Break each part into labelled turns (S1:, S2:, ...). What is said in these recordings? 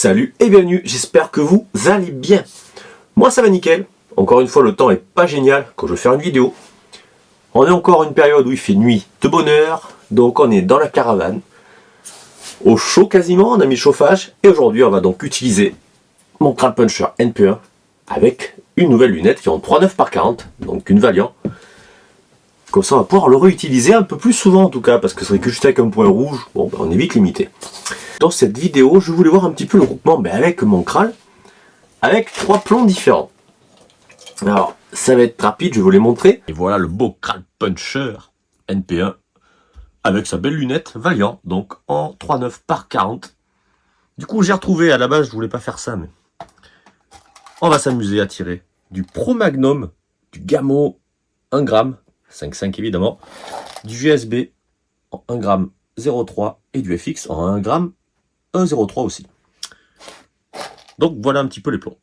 S1: Salut et bienvenue, j'espère que vous allez bien. Moi ça va nickel, encore une fois le temps est pas génial quand je veux faire une vidéo. On est encore une période où il fait nuit de bonne heure, donc on est dans la caravane. Au chaud quasiment, on a mis le chauffage et aujourd'hui on va donc utiliser mon Crâle Puncher NP1 avec une nouvelle lunette qui est en 3.9 par 40, donc une Valiant. Comme ça on va pouvoir le réutiliser un peu plus souvent en tout cas, parce que c'est vrai que juste avec un point rouge, bon ben, on est vite limité. Dans cette vidéo, je voulais voir un petit peu le groupement avec mon Crâle, avec 3 plombs différents. Alors, ça va être rapide, je vais vous les montrer. Et voilà le beau Crâle Puncher NP1, avec sa belle lunette Valiant, donc en 3.9 par 40. Du coup, j'ai retrouvé, à la base, je voulais pas faire ça, mais on va s'amuser à tirer du Pro Magnum, du Gamo 1 g, 5,5 évidemment, du GSB en 1 g 0,3 et du FX en 1 g 1,03 aussi. Donc voilà un petit peu les plombs.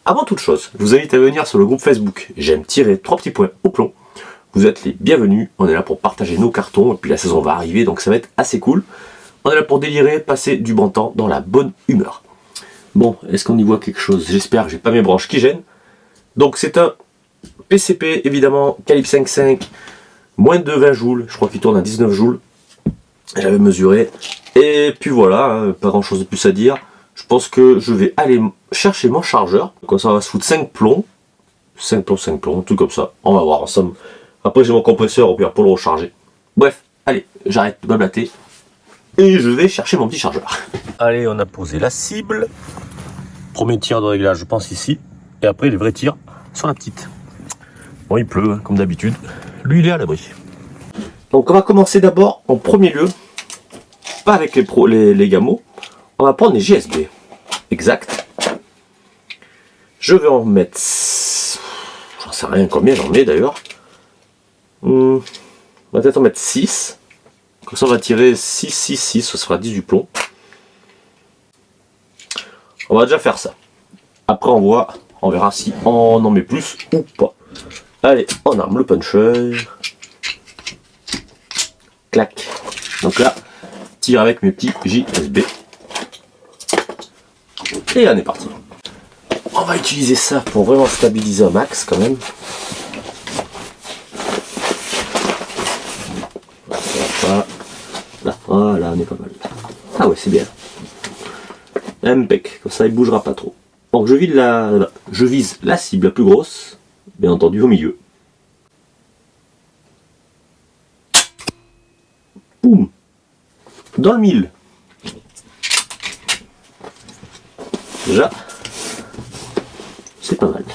S1: Avant toute chose, je vous invite à venir sur le groupe Facebook J'aime tirer 3 petits points au plomb. Vous êtes les bienvenus, on est là pour partager nos cartons, et puis la saison va arriver, donc ça va être assez cool. On est là pour délirer, passer du bon temps dans la bonne humeur. Bon, est-ce qu'on y voit quelque chose? J'espère que j'ai pas mes branches qui gênent. Donc c'est un PCP, évidemment, calibre 5.5, moins de 20 joules, je crois qu'il tourne à 19 joules. J'avais mesuré, et puis voilà, hein, pas grand chose de plus à dire. Je pense que je vais aller chercher mon chargeur, comme ça on va se foutre 5 plombs, 5 plombs, tout comme ça, on va voir ensemble. Après j'ai mon compresseur au pire pour le recharger. Bref, allez, j'arrête de blablater, et je vais chercher mon petit chargeur. Allez, on a posé la cible, premier tir de réglage je pense ici, et après les vrais tirs sur la petite. Bon il pleut, hein, comme d'habitude, lui il est à l'abri. Donc on va commencer d'abord en premier lieu, pas avec les gamos, on va prendre les GSB. Exact. Je vais en mettre, j'en sais rien combien j'en mets d'ailleurs. On va peut-être en mettre 6. Comme ça on va tirer 6, 6, 6, ça sera 18 plombs. On va déjà faire ça. Après on verra si on en met plus ou pas. Allez, on arme le puncher. Clac. Donc là, tire avec mes petits JSB. Et on est parti. On va utiliser ça pour vraiment stabiliser un max quand même. Là, on est pas mal. Ah ouais, c'est bien. Impec, comme ça il bougera pas trop. Donc je vise la cible la plus grosse, bien entendu au milieu. Boum, dans le mille. Déjà, c'est pas mal.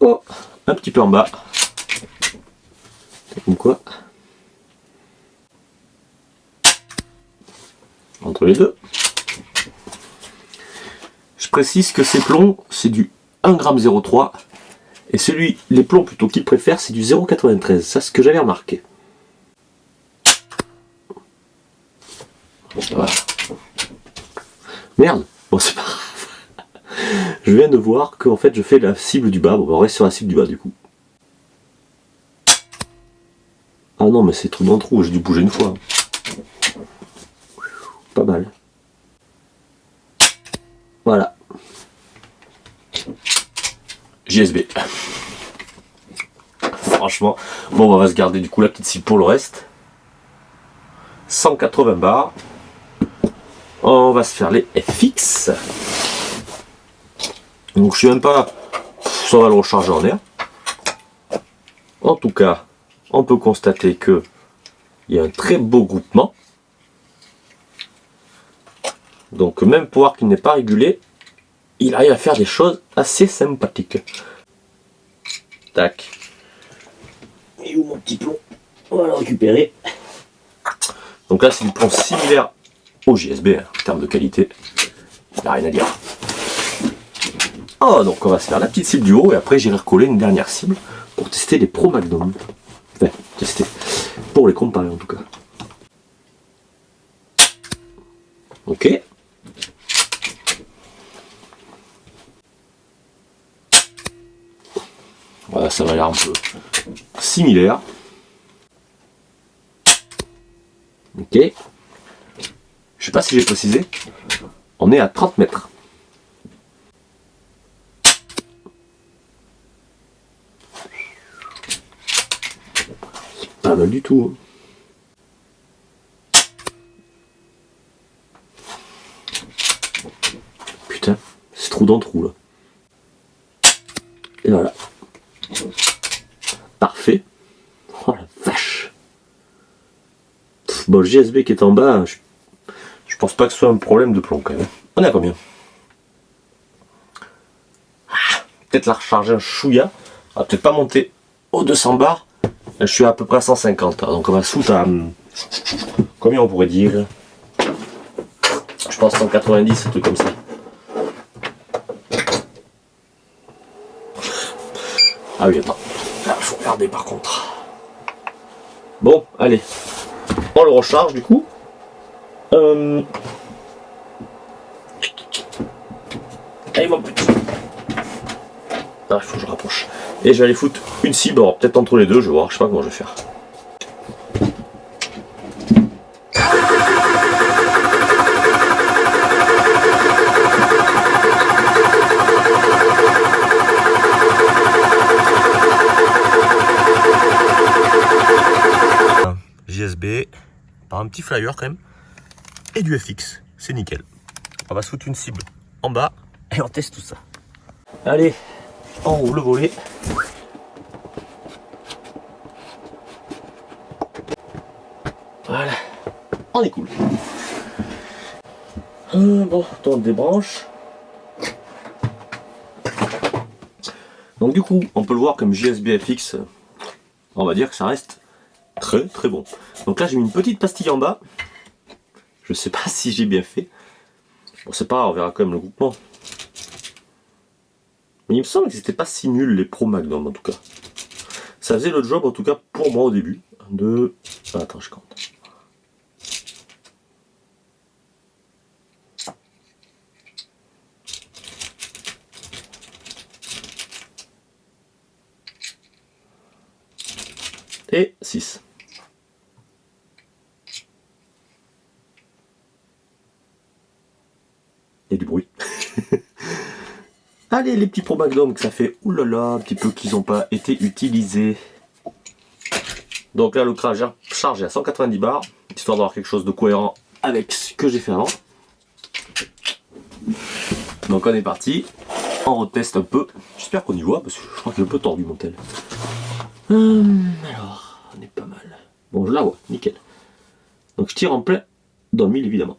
S1: Oh, un petit peu en bas. Comme quoi. Entre les deux. Je précise que ces plombs, c'est du 1 g 0,3. Et les plombs plutôt qu'il préfère, c'est du 0,93. Ça, c'est ce que j'avais remarqué. Voilà. Merde, bon c'est pas grave. Je viens de voir qu'en fait je fais la cible du bas. Bon, on reste sur la cible du bas du coup. Ah non, mais c'est trop dans le trou, j'ai dû bouger une fois. Pas mal. Voilà. JSB. Franchement, bon, on va se garder du coup la petite cible pour le reste. 180 bars. On va se faire les FX. Donc je suis même pas... Ça va le recharger en air. En tout cas, on peut constater que il y a un très beau groupement. Donc même pour voir qu'il n'est pas régulé, il arrive à faire des choses assez sympathiques. Tac. Et où mon petit plomb? On va le récupérer. Donc là c'est du plomb similaire au JSB, hein, en termes de qualité. Il n'y a rien à dire. Oh, donc on va se faire la petite cible du haut et après j'irai recoller une dernière cible pour tester les Pro Magnum. Enfin, tester. Pour les comparer en tout cas. Ok. Voilà, ça va l'air un peu similaire. Ok. Je sais pas si j'ai précisé. On est à 30 mètres. C'est pas mal du tout. Putain, c'est trou dans trou là. Et voilà. Parfait. Oh la vache. Bon, le GSB qui est en bas, je pense pas que ce soit un problème de plomb quand même. On est à combien? Peut-être la recharger un chouïa. On va peut-être pas monter aux 200 bars. Je suis à peu près à 150. Donc on va se foutre à... Combien on pourrait dire? Je pense 190, un truc comme ça. Ah oui, attends. Là, il faut regarder par contre. Bon, allez. On le recharge du coup. Allez, mon petit. Ah, il faut que je rapproche. Et je vais aller foutre une cible. Alors, peut-être entre les deux, je vais voir. Je sais pas comment je vais faire. JSB, par un petit flyer quand même, et du FX, c'est nickel. On va se foutre une cible en bas et on teste tout ça. Allez, on roule le volet. Voilà, on est cool. Bon, on débranche. Donc du coup, on peut le voir comme JSB FX, on va dire que ça reste très très bon. Donc là j'ai mis une petite pastille en bas. Je sais pas si j'ai bien fait. Bon c'est pas grave, on verra quand même le groupement. Mais il me semble que c'était pas si nul les Pro Magnum en tout cas. Ça faisait le job en tout cas pour moi au début. De... Attends je compte. Et 6. Il y a du bruit. Allez, les petits Pro Magnum que ça fait oulala, un petit peu qu'ils n'ont pas été utilisés. Donc là, le charge est à 190 bars, histoire d'avoir quelque chose de cohérent avec ce que j'ai fait avant. Donc on est parti, on reteste un peu. J'espère qu'on y voit, parce que je crois qu'il est un peu tordu mon tel. Alors, on est pas mal. Bon, je la vois, nickel. Donc je tire en plein dans le mille évidemment.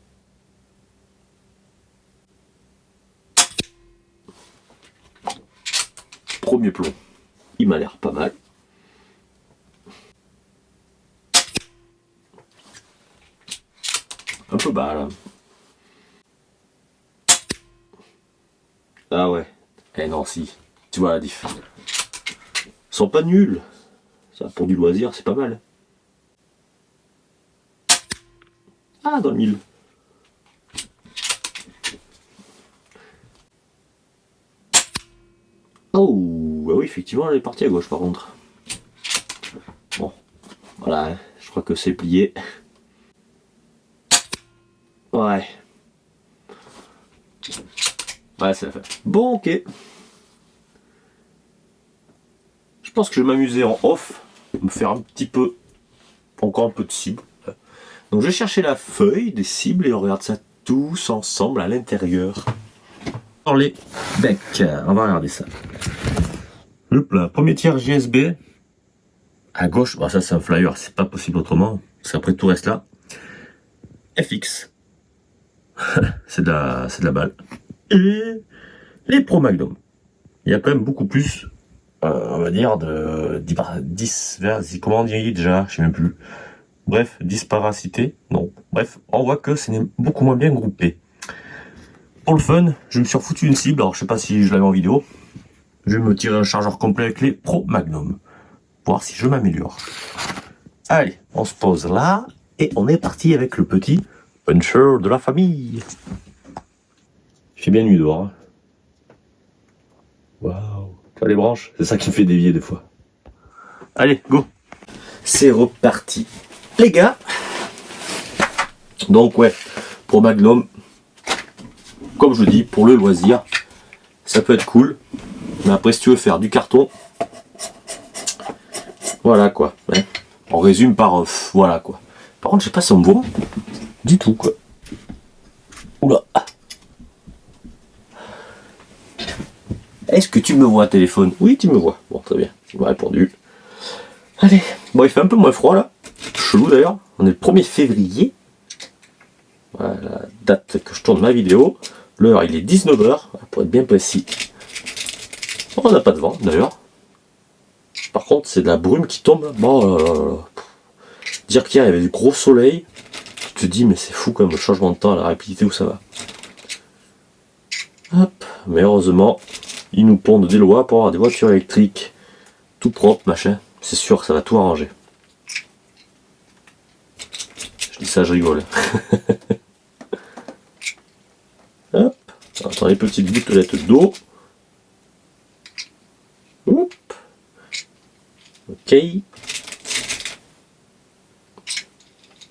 S1: Premier plomb, il m'a l'air pas mal. Un peu bas là. Ah ouais. Eh non si. Tu vois la diff. Ils sont pas nuls. Ça pour du loisir c'est pas mal. Ah dans le mille. Oh oui effectivement elle est partie à gauche par contre. Bon. Voilà, hein. Je crois que c'est plié. Ouais. Ouais, c'est la fin. Bon, ok. Je pense que je vais m'amuser en off, me faire un petit peu, encore un peu de cible. Donc je vais chercher la feuille des cibles et on regarde ça tous ensemble à l'intérieur. Dans les becs, on va regarder ça. Le premier tiers GSB. À gauche, bah ça c'est un flyer, c'est pas possible autrement. Parce qu'après tout reste là. FX. c'est de la balle. Et les Pro Magnum. Il y a quand même beaucoup plus, on va dire, de comment on dit déjà, je sais même plus. Bref, disparacité, non. Bref, on voit que c'est beaucoup moins bien groupé. Pour le fun, je me suis refoutu une cible, alors je sais pas si je l'avais en vidéo. Je vais me tirer un chargeur complet avec les Pro Magnum. Voir si je m'améliore. Allez, on se pose là, et on est parti avec le petit puncher de la famille. Il fait bien nuit dehors. Hein. Waouh. Tu vois les branches? C'est ça qui me fait dévier des fois. Allez, go. C'est reparti. Les gars, Donc ouais, Pro Magnum, comme je dis, pour le loisir, ça peut être cool. Mais après, si tu veux faire du carton, voilà quoi. Hein. On résume par voilà quoi. Par contre, je sais pas si on me voit du tout quoi. Oula. Est-ce que tu me vois, téléphone? Oui, tu me vois. Bon, très bien. Tu m'as répondu. Allez. Bon, il fait un peu moins froid là. Chelou d'ailleurs. On est le 1er février. Voilà la date que je tourne ma vidéo. L'heure, il est 19h. Pour être bien précis. On n'a pas de vent d'ailleurs. Par contre, c'est de la brume qui tombe. Bon, dire qu'hier il y avait du gros soleil. Tu te dis, mais c'est fou comme le changement de temps, à la rapidité où ça va. Hop. Mais heureusement, ils nous pondent des lois pour avoir des voitures électriques tout propre, machin. C'est sûr que ça va tout arranger. Je dis ça, je rigole. Hop. Attends, les petites gouttelettes d'eau. Hop. Ok.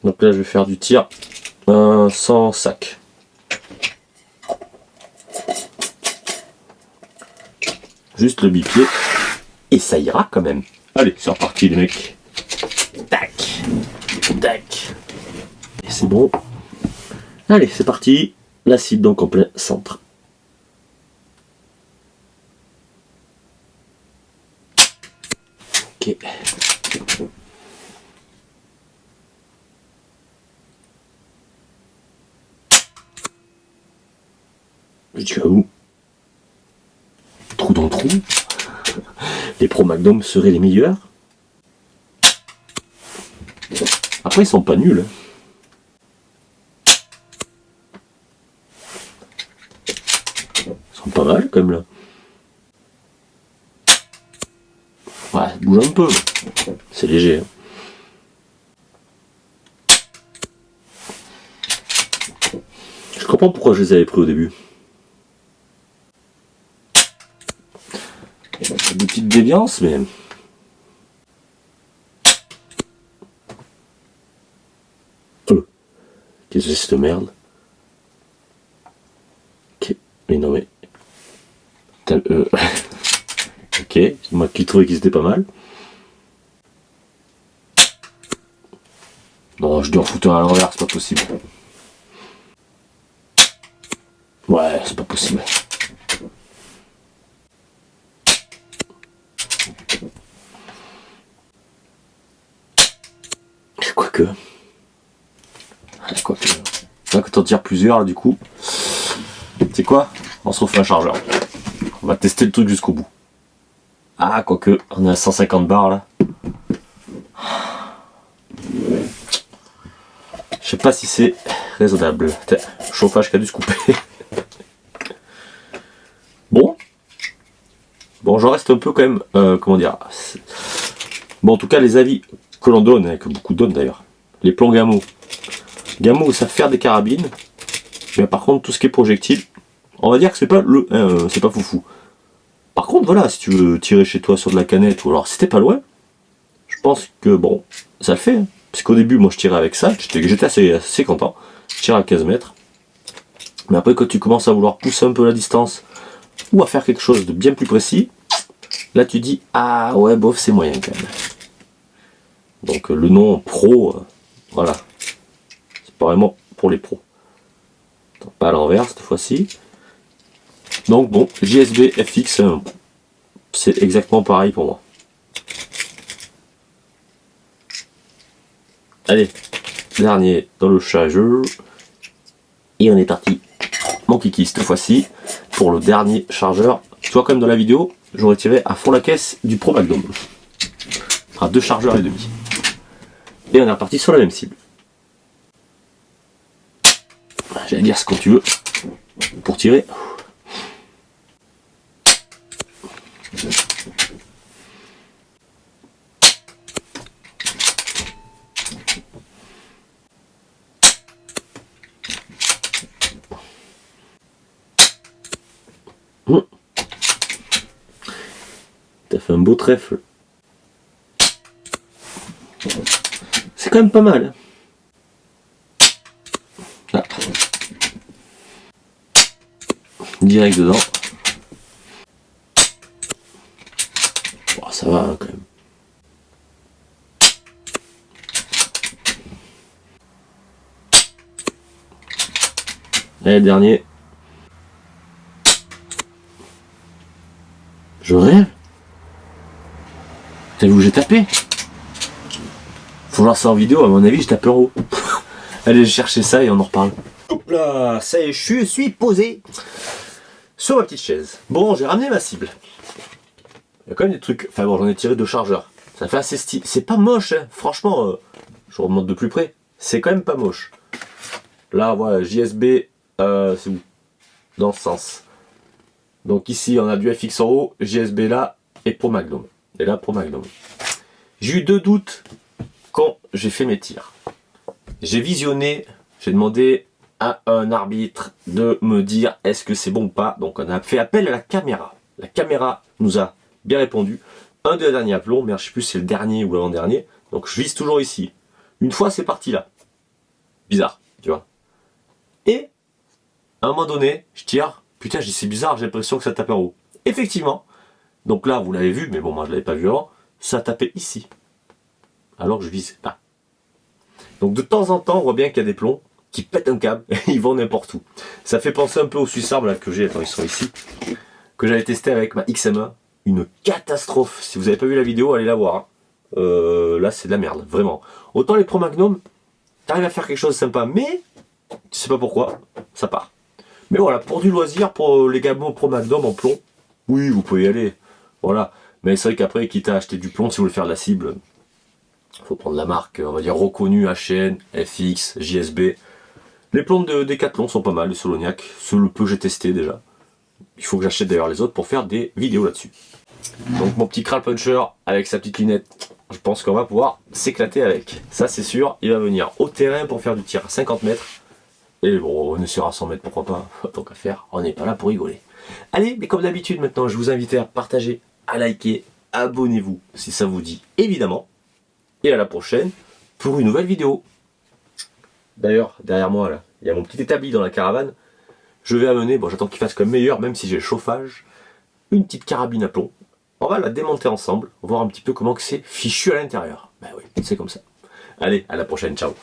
S1: Donc là, je vais faire du tir sans sac. Juste le bipied. Et ça ira quand même. Allez, c'est reparti les mecs. Tac. Tac. Et c'est bon. Allez, c'est parti. L'acide donc en plein centre. Ok. Tu vas où? Trou dans le trou. Les Pro Magnum seraient les meilleurs. Après, ils sont pas nuls. Ils sont pas mal quand même là. Ouais, bouge un peu. C'est léger. Hein. Je comprends pourquoi je les avais pris au début. Des petites déviances, mais... Qu'est-ce que c'est cette merde? Ok, mais non mais... Ok, c'est moi qui trouvais qu'ils étaient pas mal. Non, je dois en foutre un à l'envers, c'est pas possible. Ouais, c'est pas possible. Quoique... Là, quand on tire plusieurs, là, du coup... C'est quoi? On se refait un chargeur. On va tester le truc jusqu'au bout. Ah, quoique, on est à 150 bars, là. Je sais pas si c'est raisonnable. Le chauffage qui a dû se couper. Bon, j'en reste un peu quand même, comment dire. Bon, en tout cas, les avis que l'on donne, et que beaucoup donnent d'ailleurs. Les plombs Gamo. Gamo, ça fait faire des carabines. Mais par contre, tout ce qui est projectile, on va dire que c'est pas c'est pas foufou. Par contre, voilà, si tu veux tirer chez toi sur de la canette, ou alors si t'es pas loin, je pense que bon, ça le fait. Hein. Parce qu'au début, moi je tirais avec ça, j'étais assez content. Je tirais à 15 mètres. Mais après, quand tu commences à vouloir pousser un peu la distance, ou à faire quelque chose de bien plus précis, là tu dis, ah ouais, bof, c'est moyen quand même. Donc le nom pro, voilà. C'est pas vraiment pour les pros. Attends, pas à l'envers cette fois-ci. Donc bon, JSB FX, c'est exactement pareil pour moi. Allez, dernier dans le chargeur. Et on est parti. Mon kiki cette fois-ci pour le dernier chargeur. Tu vois comme dans la vidéo, j'aurais tiré à fond la caisse du Pro Magnum. À 2 chargeurs et demi. Et on est reparti sur la même cible. J'allais dire ce que tu veux pour tirer. T'as fait un beau trèfle. C'est quand même pas mal. direct dedans. Bon, ça va hein, quand même. Et le dernier. Je rêve. T'as vu où j'ai tapé? Faut voir ça en vidéo, à mon avis, je tape en haut. Allez, chercher ça et on en reparle. Hop là, ça y est, je suis posé sur ma petite chaise. Bon, j'ai ramené ma cible. Il y a quand même des trucs. Enfin bon, j'en ai tiré 2 chargeurs. Ça fait assez stylé. C'est pas moche, hein. Franchement, je remonte de plus près. C'est quand même pas moche. Là, voilà, JSB, c'est où? Dans ce sens. Donc ici, on a du FX en haut, JSB là, et Pro Magnum. Et là, Pro Magnum. J'ai eu 2 doutes quand j'ai fait mes tirs. J'ai visionné, j'ai demandé à un arbitre de me dire est-ce que c'est bon ou pas. Donc on a fait appel à la caméra. La caméra nous a bien répondu. Un des derniers aplombs, mais je ne sais plus si c'est le dernier ou l'avant-dernier. Donc je vise toujours ici. Une fois c'est parti là. Bizarre, tu vois. Et à un moment donné, je tire. Putain, je dis c'est bizarre, j'ai l'impression que ça tape en haut. Effectivement. Donc là, vous l'avez vu, mais bon, moi je l'avais pas vu avant. Ça tapait ici. Alors que je visais pas. Donc de temps en temps, on voit bien qu'il y a des plombs qui pètent un câble et ils vont n'importe où. Ça fait penser un peu aux Suissarmes là que j'ai, attends ils sont ici, que j'avais testé avec ma XM1. Une catastrophe. Si vous n'avez pas vu la vidéo, allez la voir. Hein. Là c'est de la merde, vraiment. Autant les Pro Magnum, t'arrives à faire quelque chose de sympa, mais tu sais pas pourquoi, ça part. Mais voilà, pour du loisir, pour les gamins Pro Magnum en plomb, oui vous pouvez y aller. Voilà. Mais c'est vrai qu'après, quitte à acheter du plomb, si vous voulez faire de la cible, faut prendre la marque, on va dire reconnue, HN, FX, JSB. Les plombs de Decathlon sont pas mal, les Soloniac, c'est le peu que j'ai testé déjà. Il faut que j'achète d'ailleurs les autres pour faire des vidéos là-dessus. Donc mon petit Kral Puncher avec sa petite lunette, je pense qu'on va pouvoir s'éclater avec. Ça c'est sûr, il va venir au terrain pour faire du tir à 50 mètres. Et bon, on essaiera à 100 mètres, pourquoi pas, tant qu'à faire, on n'est pas là pour rigoler. Allez, mais comme d'habitude maintenant, je vous invite à partager, à liker, abonnez-vous si ça vous dit, évidemment. Et à la prochaine pour une nouvelle vidéo. D'ailleurs, derrière moi, là, il y a mon petit établi dans la caravane. Je vais amener, bon j'attends qu'il fasse comme meilleur, même si j'ai le chauffage, une petite carabine à plomb. On va la démonter ensemble, voir un petit peu comment que c'est fichu à l'intérieur. Ben oui, c'est comme ça. Allez, à la prochaine, ciao.